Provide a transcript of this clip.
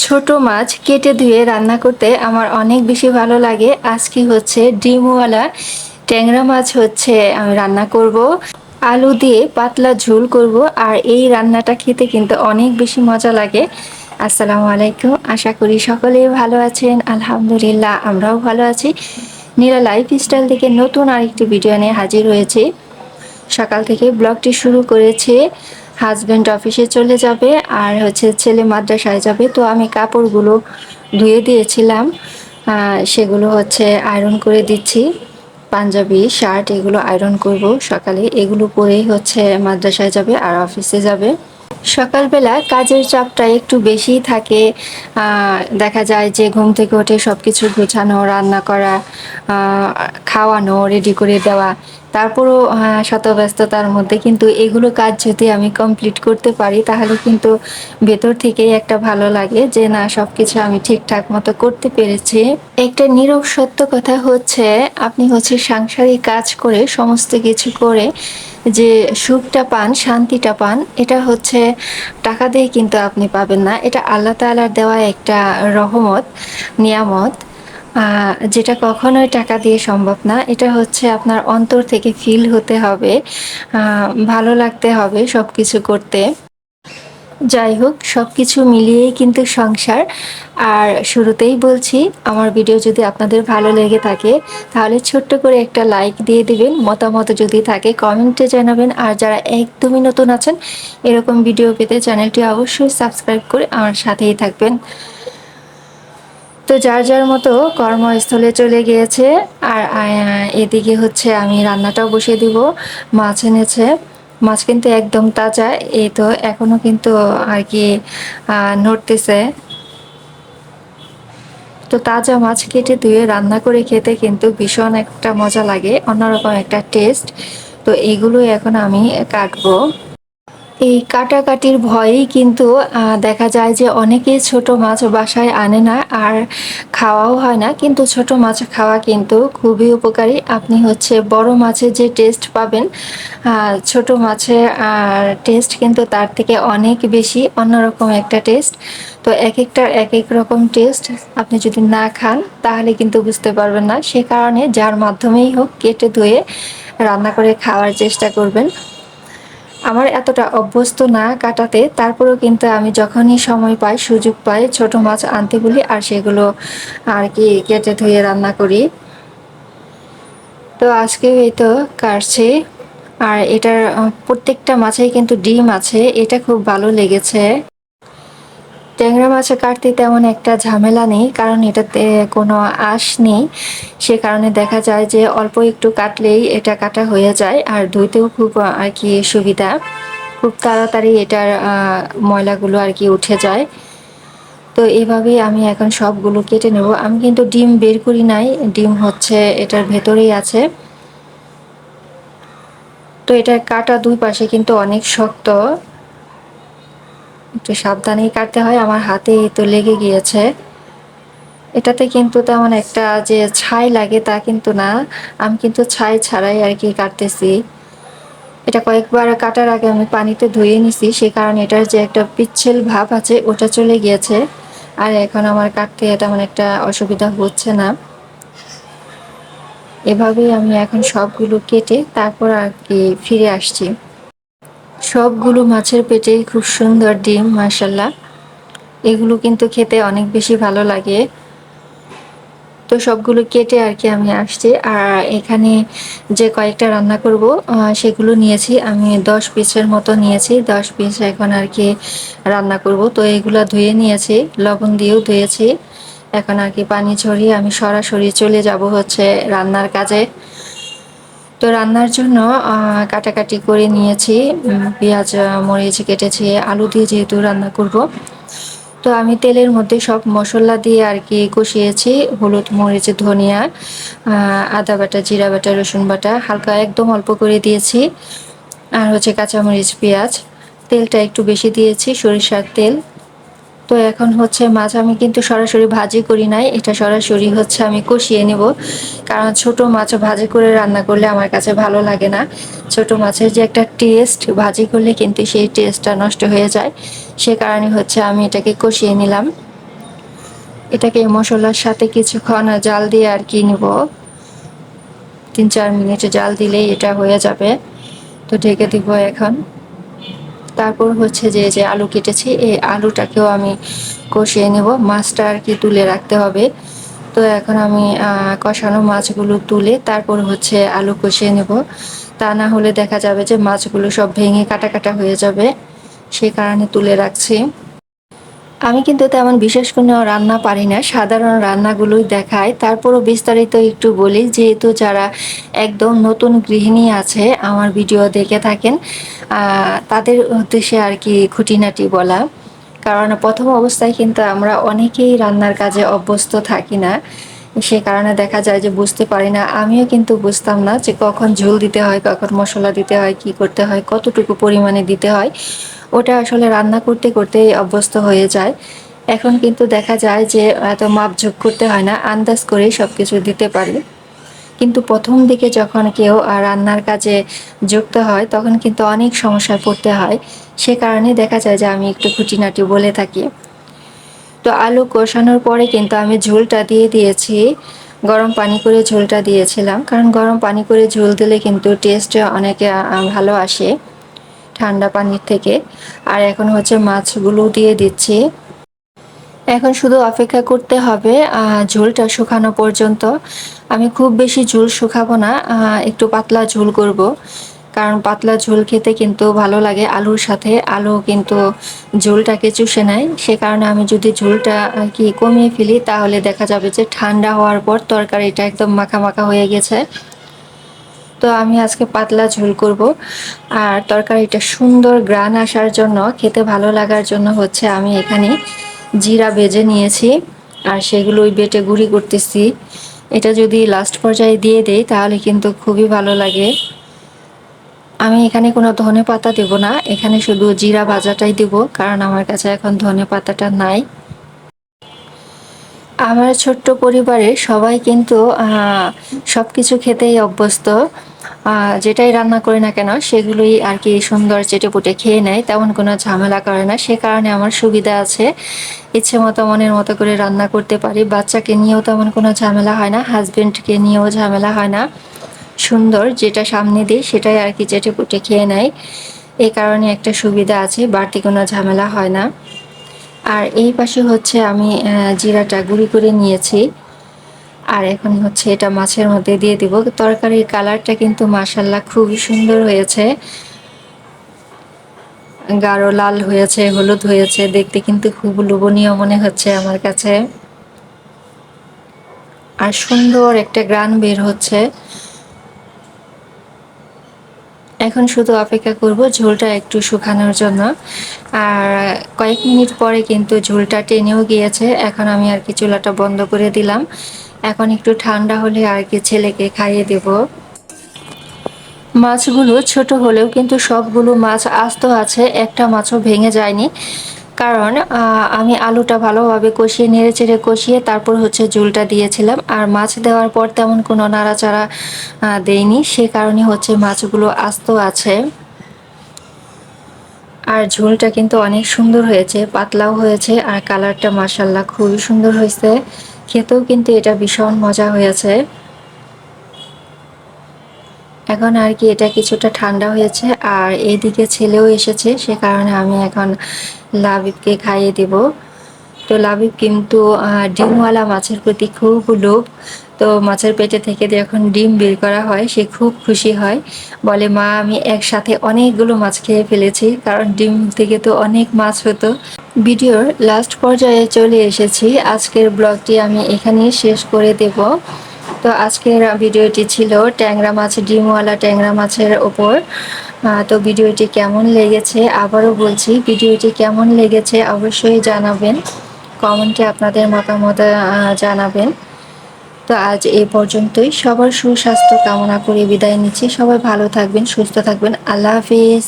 ছোট মাছ কেটে ধুয়ে রান্না করতে আমার অনেক বেশি ভালো লাগে। আজকে হচ্ছে ডিমওয়ালা ট্যাংরা মাছ হচ্ছে আমি রান্না করব। আলু দিয়ে পাতলা ঝোল করব। আর এই রান্নাটা খেতে কিন্তু অনেক বেশি মজা লাগে। আসসালামু আলাইকুম, আশা করি সকলেই ভালো আছেন। আলহামদুলিল্লাহ, আমরাও ভালো আছি। নীরা লাইফস্টাইল থেকে নতুন আরেকটি ভিডিও নিয়ে হাজির হয়েছি। সকাল থেকে ব্লগটি শুরু করেছে। হাজব্যান্ড অফিসে চলে যাবে আর হচ্ছে ছেলে মাদ্রাসায় যাবে, তো আমি কাপড়গুলো ধুয়ে দিয়েছিলাম, সেগুলো হচ্ছে আয়রন করে দিচ্ছি। পাঞ্জাবি শার্ট এগুলো আয়রন করব সকালে, এগুলো পরেই হচ্ছে মাদ্রাসায় যাবে আর অফিসে যাবে। সকালবেলা কাজের চাপটা একটু বেশিই থাকে। দেখা যায় যে ঘুম থেকে উঠে সব কিছু গোছানো, রান্না করা, খাওয়ানো, রেডি করে দেওয়া। তারপরও শত ব্যস্ততার মধ্যে কিন্তু এগুলো কাজ যদি আমি কমপ্লিট করতে পারি তাহলে কিন্তু ভেতর থেকেই একটা ভালো লাগে যে না, সব কিছু আমি ঠিকঠাক মতো করতে পেরেছি। একটা নীরব সত্য কথা হচ্ছে, আপনি হচ্ছে সাংসারিক কাজ করে সমস্ত কিছু করে যে সুখটা পান, শান্তিটা পান, এটা হচ্ছে টাকা দিয়ে কিন্তু আপনি পাবেন না। এটা আল্লাহ তাআলার দেওয়া একটা রহমত, নিয়ামত, যেটা কখনোই টাকা দিয়ে সম্ভব না। এটা হচ্ছে আপনার অন্তর থেকে ফিল হতে হবে, ভালো লাগতে হবে সব কিছু করতে। যাই হোক, সব কিছু মিলিয়েই কিন্তু সংসার। আর শুরুতেই বলছি, আমার ভিডিও যদি আপনাদের ভালো লেগে থাকে তাহলে ছোট্ট করে একটা লাইক দিয়ে দিবেন। মতামত যদি থাকে কমেন্টে জানাবেন। আর যারা একদমই নতুন আছেন, এরকম ভিডিও পেতে চ্যানেলটি অবশ্যই সাবস্ক্রাইব করে আমার সাথেই থাকবেন। তো যার যার মতো কর্মস্থলে চলে গিয়েছে। আর এদিকে হচ্ছে আমি রান্নাটাও বসিয়ে দিব। মাছ এনেছে, মাছ কিন্তু একদম তাজা। এই তো এখনো কিন্তু আর কি নড়তেছে। তো তাজা মাছ কেটে ধুয়ে রান্না করে খেতে কিন্তু ভীষণ একটা মজা লাগে, অন্যরকম একটা টেস্ট। তো এগুলো এখন আমি কাটবো। এই কাটাকাটির ভয়েই কিন্তু দেখা যায় যে অনেকেই ছোট মাছ বাসায় আনে না আর খাওয়াও হয় না, কিন্তু ছোট মাছ খাওয়া কিন্তু খুবই উপকারী। আপনি হচ্ছে বড় মাছের যে টেস্ট পাবেন, ছোট মাছের টেস্ট কিন্তু তার থেকে অনেক বেশি অন্যরকম একটা টেস্ট। তো এক একটার এক এক রকম টেস্ট, আপনি যদি না খান তাহলে কিন্তু বুঝতে পারবেন না। সে কারণে যার মাধ্যমেই হোক কেটে ধুয়ে রান্না করে খাওয়ার চেষ্টা করবেন। আমার এতটা অভ্যস্ত না কাটাতে, তারপরেও কিন্তু আমি যখনই সময় পাই, সুযোগ পাই, ছোট মাছ আনতে বলি আর সেগুলো আর কি কেটে ধুয়ে রান্না করি। তো আজকে এই তো কাটছি। আর এটার প্রত্যেকটা মাছেই কিন্তু ডিম আছে, এটা খুব ভালো লেগেছে। ট্যাংরা মাছ কাটতে তেমন একটা ঝামেলা নেই, কারণ এটাতে কোনো আঁশ নেই। সে কারণে দেখা যায় যে অল্প একটু কাটলেই এটা কাটা হয়ে যায়। আর ধুইতেও খুব আর কি সুবিধা, খুব তাড়াতাড়ি এটার ময়লাগুলো আর কি উঠে যায়। তো এভাবেই আমি এখন সবগুলো কেটে নেব। আমি কিন্তু ডিম বের করি নাই, ডিম হচ্ছে এটার ভেতরেই আছে। তো এটার কাটা দুই পাশে কিন্তু অনেক শক্ত, একটু সাবধানেই কাটতে হয়। আমার হাতে তো লেগে গিয়েছে। এটাতে কিন্তু তেমন একটা যে ছাই লাগে তা কিন্তু না, আমি কিন্তু ছাই ছাড়াই আর কি কাটতেছি। এটা কয়েকবার কাটার আগে আমি পানিতে ধুয়ে নিছি, সে কারণে এটার যে একটা পিচ্ছিল ভাব আছে ওটা চলে গিয়েছে। আর এখন আমার কাটতে তেমন একটা অসুবিধা হচ্ছে না। এভাবেই আমি এখন সবগুলো কেটে তারপর আর কি ফিরে আসছি। সবগুলো মাছের পেটেই খুব সুন্দর ডিম, মাশাল্লাহ। এগুলো কিন্তু খেতে অনেক বেশি ভালো লাগে। তো সবগুলো কেটে আর কি আমি আসছি। আর এখানে যে কয়েকটা রান্না করব সেগুলো নিয়েছি আমি 10 পিসের মতো নিয়েছি। 10 পিস এখন আর কি রান্না করব। তো এগুলো ধুয়ে নিয়েছি, লবণ দিয়েও ধুয়েছি। এখন আর কি পানি ঝরিয়ে আমি সরাসরি চলে যাব হচ্ছে রান্নার কাজে। তো রান্নার জন্য কাটাকাটি করে নিয়েছি, পেঁয়াজ মরিচ কেটেছি, আলু দিয়ে যেহেতু রান্না করব। তো আমি তেলের মধ্যে সব মশলা দিয়ে আর কি কষিয়েছি, হলুদ মরিচ ধনিয়া, আদা বাটা, জিরা বাটা, রসুন বাটা হালকা একদম অল্প করে দিয়েছি। আর হচ্ছে কাঁচামরিচ, পেঁয়াজ, তেলটা একটু বেশি দিয়েছি, সরিষার তেল। তো এখন হচ্ছে মাছ আমি কিন্তু সরাসরি ভাজি করি নাই, এটা সরাসরি হচ্ছে আমি কষিয়ে নেব। কারণ ছোট মাছ ভাজি করে রান্না করলে আমার কাছে ভালো লাগে না। ছোট মাছের যে একটা টেস্ট, ভাজি করলে কিন্তু সেই টেস্টটা নষ্ট হয়ে যায়। সে কারণে হচ্ছে আমি এটাকে কষিয়ে নিলাম। এটাকে মশলার সাথে কিছুক্ষণ জাল দিয়ে আর কি নিব, 3-4 মিনিট জাল দিলেই এটা হয়ে যাবে। তো ঢেকে দিব এখন। তারপর হচ্ছে যে আলু কেটেছি, এই আলুটাকেও আমি কষিয়ে নেব। মাছটা আর কি তুলে রাখতে হবে। তো এখন আমি কষানো মাছগুলো তুলে তারপর হচ্ছে আলু কষিয়ে নেব। তা না হলে দেখা যাবে যে মাছগুলো সব ভেঙে কাটা কাটা হয়ে যাবে, সেই কারণে তুলে রাখছি। আমি কিন্তু তেমন বিশেষ কোনো রান্না পারি না, সাধারণ রান্নাগুলোই দেখাই। তারপরও বিস্তারিত একটু বলি, যেহেতু যারা একদম নতুন গৃহিণী আছে আমার ভিডিও দেখে থাকেন, তাদের উদ্দেশ্যে আর কি খুঁটিনাটি বলা। কারণ প্রথম অবস্থায় কিন্তু আমরা অনেকেই রান্নার কাজে অভ্যস্ত থাকি না, সে কারণে দেখা যায় যে বুঝতে পারি না। আমিও কিন্তু বুঝতাম না যে কখন ঝোল দিতে হয়, কখন মশলা দিতে হয়, কি করতে হয়, কতটুকু পরিমাণে দিতে হয়। ওটা আসলে রান্না করতে করতে অভ্যস্ত হয়ে যায়। এখন কিন্তু দেখা যায় যে এত মাপঝোঁক করতে হয় না, আন্দাজ করেই সব কিছু দিতে পারি। কিন্তু প্রথম দিকে যখন কেউ রান্নার কাজে যুক্ত হয় তখন কিন্তু অনেক সমস্যায় পড়তে হয়, সে কারণে দেখা যায় যে আমি একটু খুঁটিনাটি বলে থাকি। তো আলু কষানোর পরে কিন্তু আমি ঝোলটা দিয়ে দিয়েছি। গরম পানি করে ঝোলটা দিয়েছিলাম, কারণ গরম পানি করে ঝোল দিলে কিন্তু টেস্ট অনেক ভালো আসে ঠান্ডা পানির থেকে। আর এখন হচ্ছে মাছগুলো দিয়ে দিচ্ছি। এখন শুধু অপেক্ষা করতে হবে ঝোলটা শুকানো পর্যন্ত। আমি খুব বেশি ঝোল শুকাবো না, একটু পাতলা ঝোল করব, কারণ পাতলা ঝোল খেতে কিন্তু ভালো লাগে আলুর সাথে। আলু কিন্তু ঝোলটাকে চুষে নেয়, সে কারণে আমি যদি ঝোলটা আর কি কমিয়ে ফেলি তাহলে দেখা যাবে যে ঠান্ডা হওয়ার পর তরকারিটা একদম মাখা মাখা হয়ে গেছে। তো আমি আজকে পাতলা ঝোল করব। আর তরকারিটা সুন্দর গ্রান আসার জন্য, খেতে ভালো লাগার জন্য হচ্ছে আমি এখানে জিরা ভেজে নিয়েছি আর সেগুলোই বেটে গুঁড়ি করতেছি। এটা যদি লাস্ট পর্যায়ে দিয়ে দেই তাহলে কিন্তু খুবই ভালো লাগে। আমি এখানে কোনো ধনে পাতা দেব না, এখানে শুধু জিরা ভাজাটাই দেব, কারণ আমার কাছে এখন ধনে পাতাটা নাই। আমার ছোট্ট পরিবারে সবাই কিন্তু সব কিছু খেতেই অভ্যস্ত। যেটাই রান্না করি না কেন সেগুলোই আর কি সুন্দর চেটেপুটে খেয়ে নেয়, তেমন কোনো ঝামেলা করে না। সে কারণে আমার সুবিধা আছে, ইচ্ছে মতো মনের মতো করে রান্না করতে পারি। বাচ্চাকে নিয়েও তেমন কোনো ঝামেলা হয় না, হাজবেন্ডকে নিয়েও ঝামেলা হয় না। সুন্দর যেটা সামনে দিই সেটাই আর কি চেটেপুটে খেয়ে নেয়, এই কারণে একটা সুবিধা আছে, বাড়তি কোনো ঝামেলা হয় না। আর এই পাশে হচ্ছে আমি জিরাটা গুঁড়ি করে নিয়েছি। আর এখন হচ্ছে এটা মাছের মধ্যে দিয়ে দিব। তরকারির কালারটা কিন্তু মাশাল্লাহ খুবই সুন্দর হয়েছে, গাঢ় লাল হয়েছে, হলুদ হয়েছে, দেখতে কিন্তু খুব লোভনীয় মনে হচ্ছে আমার কাছে। আর সুন্দর একটা গ্রান বের হচ্ছে। এখন শুধু অপেক্ষা করব ঝোলটা একটু শুকানোর জন্য। আর কয়েক মিনিট পরে কিন্তু ঝোলটা টেনেও গিয়েছে। এখন আমি আর কি চুলাটা বন্ধ করে দিলাম। এখন একটু ঠান্ডা হলে আর কি ছেলেকে খাইয়ে দেব। মাছগুলো ছোট হলেও কিন্তু সবগুলো মাছ আস্ত আছে, একটা মাছও ভেঙে যায়নি। কারণ আমি আলুটা ভালোভাবে কষিয়ে নেড়েচেড়ে কষিয়ে তারপর হচ্ছে ঝোলটা দিয়েছিলাম, আর মাছ দেওয়ার পর তেমন কোনো নাড়াচাড়া দেইনি, সে কারণে হচ্ছে মাছগুলো আস্ত আছে। আর ঝোলটা কিন্তু অনেক সুন্দর হয়েছে, পাতলাও হয়েছে, আর কালারটা মাশাল্লাহ খুবই সুন্দর হয়েছে। খেতেও কিন্তু এটা ভীষণ মজা হয়েছে। এখন আর কি এটা কিছুটা ঠান্ডা হয়েছে, আর এইদিকে ছেলেও এসেছে, সে কারণে আমি এখন লাবিবকে খাইয়ে দেব। তো লাবিব কিন্তু ডিমওয়ালা মাছের প্রতি খুব লোভ। তো মাছের পেটে থেকে যখন ডিম বের করা হয় সে খুব খুশি হয়, বলে মা আমি একসাথে অনেকগুলো মাছ খেয়ে ফেলেছি, কারণ ডিম থেকে তো অনেক মাছ হতো। ভিডিওর লাস্ট পর্যায়ে চলে এসেছি, আজকের ব্লগটি আমি এখানেই শেষ করে দেব। তো আজকের ভিডিওটি ছিল ট্যাংরা মাছ, ডিমওয়ালা ট্যাংরা মাছের ওপর। তো ভিডিওটি কেমন লেগেছে, আবারও বলছি ভিডিওটি কেমন লেগেছে অবশ্যই জানাবেন, কমেন্টে আপনাদের মতামত জানাবেন। তো আজ এই পর্যন্তই, সবার সুস্বাস্থ্য কামনা করে বিদায় নিচ্ছি। সবাই ভালো থাকবেন, সুস্থ থাকবেন, আল্লাহ হাফিজ।